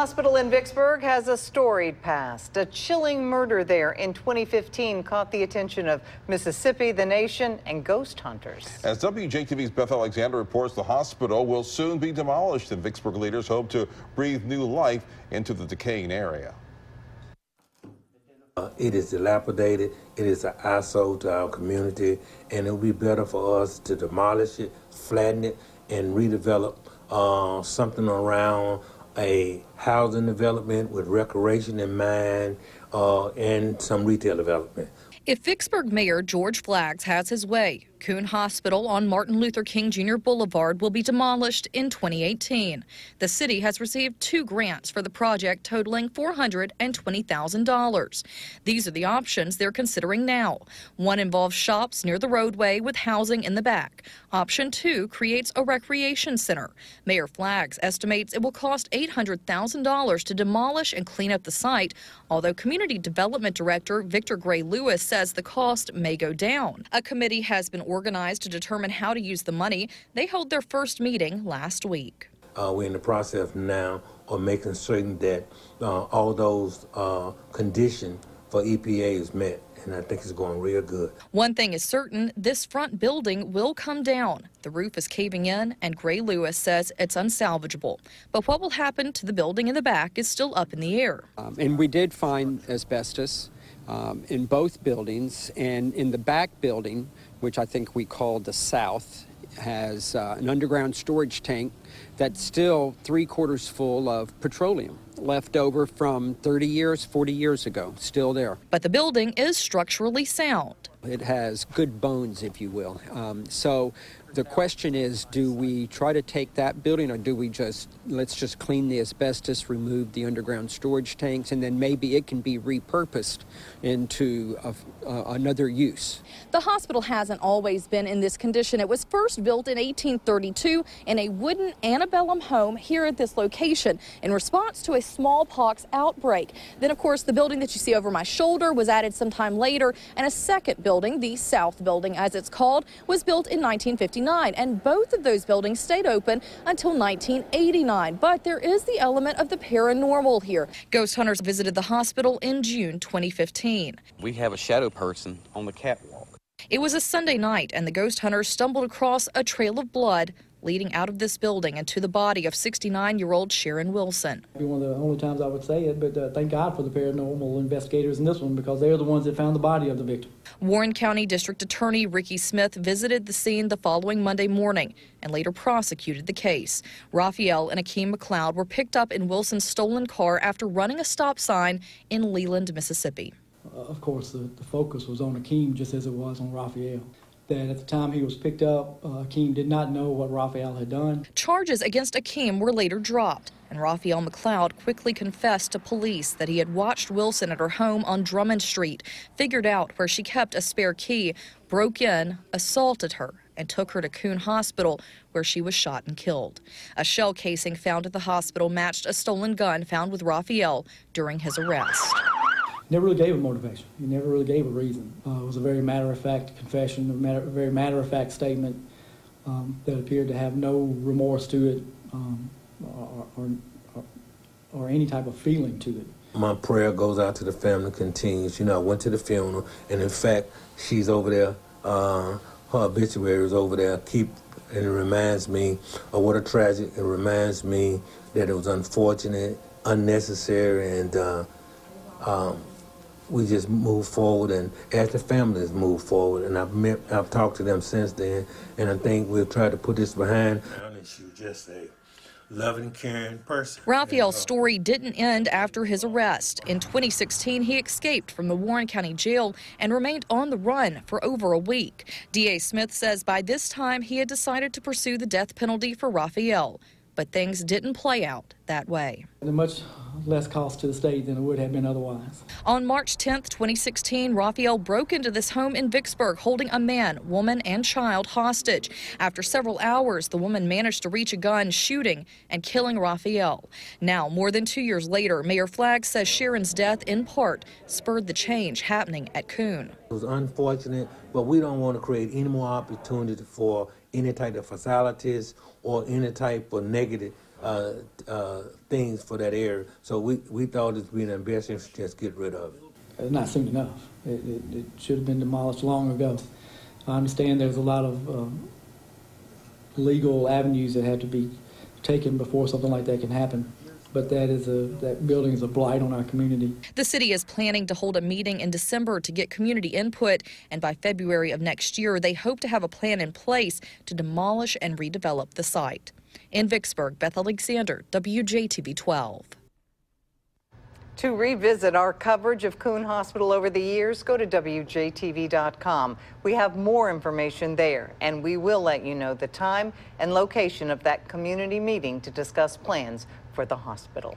Hospital in Vicksburg has a storied past. A chilling murder there in 2015 caught the attention of Mississippi, the nation, and ghost hunters. As WJTV's Beth Alexander reports, the hospital will soon be demolished, and Vicksburg leaders hope to breathe new life into the decaying area. It is dilapidated. It is an eyesore to our community, and it would be better for us to demolish it, flatten it, and redevelop something around a housing development with recreation in mind and some retail development. If Vicksburg Mayor George Flaggs has his way, Kuhn Hospital on Martin Luther King Jr. Boulevard will be demolished in 2018. The city has received 2 grants for the project totaling $420,000. These are the options they're considering now. One involves shops near the roadway with housing in the back. Option 2 creates a recreation center. Mayor Flaggs estimates it will cost $800,000 to demolish and clean up the site, although Community Development Director Victor Gray Lewis says the cost may go down. A committee has been organized to determine how to use the money. They held their first meeting last week. We're in the process now of making certain that all those conditions for EPA is met, and I think it's going real good. One thing is certain, this front building will come down. The roof is caving in, and Gray Lewis says it's unsalvageable. But what will happen to the building in the back is still up in the air. And we did find asbestos in both buildings, and in the back building, which I think we call the South, has an underground storage tank that's still 3/4 full of petroleum left over from 30 years, 40 years ago, still there. But the building is structurally sound. It has good bones, if you will. So the question is, do we try to take that building, or do we let's just clean the asbestos, remove the underground storage tanks, and then maybe it can be repurposed into another use? The hospital hasn't always been in this condition. It was first built in 1832 in a wooden antebellum home here at this location in response to a smallpox outbreak. Then, of course, the building that you see over my shoulder was added sometime later, and a second building, the South Building as it's called, was built in 1959, and both of those buildings stayed open until 1989. But there is the element of the paranormal here. Ghost hunters visited the hospital in June 2015. We have a shadow person on the catwalk. It was a Sunday night, and the ghost hunters stumbled across a trail of blood leading out of this building and to the body of 69-year-old Sharon Wilson. It'd be one of the only times I would say it, but thank God for the paranormal investigators in this one, because they're the ones that found the body of the victim. Warren County District Attorney Ricky Smith visited the scene the following Monday morning and later prosecuted the case. Raphael and Akeem McLeod were picked up in Wilson's stolen car after running a stop sign in Leland, Mississippi. Of course, the focus was on Akeem just as it was on Raphael. That at the time he was picked up, Akeem did not know what Raphael had done. Charges against Akeem were later dropped, and Raphael McLeod quickly confessed to police that he had watched Wilson at her home on Drummond Street, figured out where she kept a spare key, broke in, assaulted her, and took her to Kuhn Hospital, where she was shot and killed. A shell casing found at the hospital matched a stolen gun found with Raphael during his arrest. Never really gave a motivation. He never really gave a reason. It was a very matter-of-fact confession, a very matter-of-fact statement that appeared to have no remorse to it or any type of feeling to it. My prayer goes out to the family, continues. You know, I went to the funeral, and in fact, she's over there. Her obituary is over there. And it reminds me of what a tragedy. It reminds me that it was unfortunate, unnecessary, and we just move forward, and as the families move forward, and I've talked to them since then, and I think we'll try to put this behind. She was just a loving, caring person. Raphael's story didn't end after his arrest. In 2016, he escaped from the Warren County Jail and remained on the run for over a week. D.A. Smith says by this time he had decided to pursue the death penalty for Raphael, but things didn't play out that way. Much less cost to the state than it would have been otherwise. On March 10th, 2016, Raphael broke into this home in Vicksburg holding a man, woman, and child hostage. After several hours, the woman managed to reach a gun, shooting and killing Raphael. Now, more than 2 years later, Mayor Flaggs says Sharon's death, in part, spurred the change happening at Kuhn. It was unfortunate, but we don't want to create any more opportunity for any type of fatalities or any type of negative things for that area. So we thought it'd be in the best interest to just get rid of it. Not soon enough. It should have been demolished long ago. I understand there's a lot of legal avenues that have to be taken before something like that can happen. But that building is a blight on our community. The city is planning to hold a meeting in December to get community input, and by February of next year, they hope to have a plan in place to demolish and redevelop the site. In Vicksburg, Beth Alexander, WJTV 12. To revisit our coverage of Kuhn Hospital over the years, go to WJTV.com. We have more information there, and we will let you know the time and location of that community meeting to discuss plans for the hospital.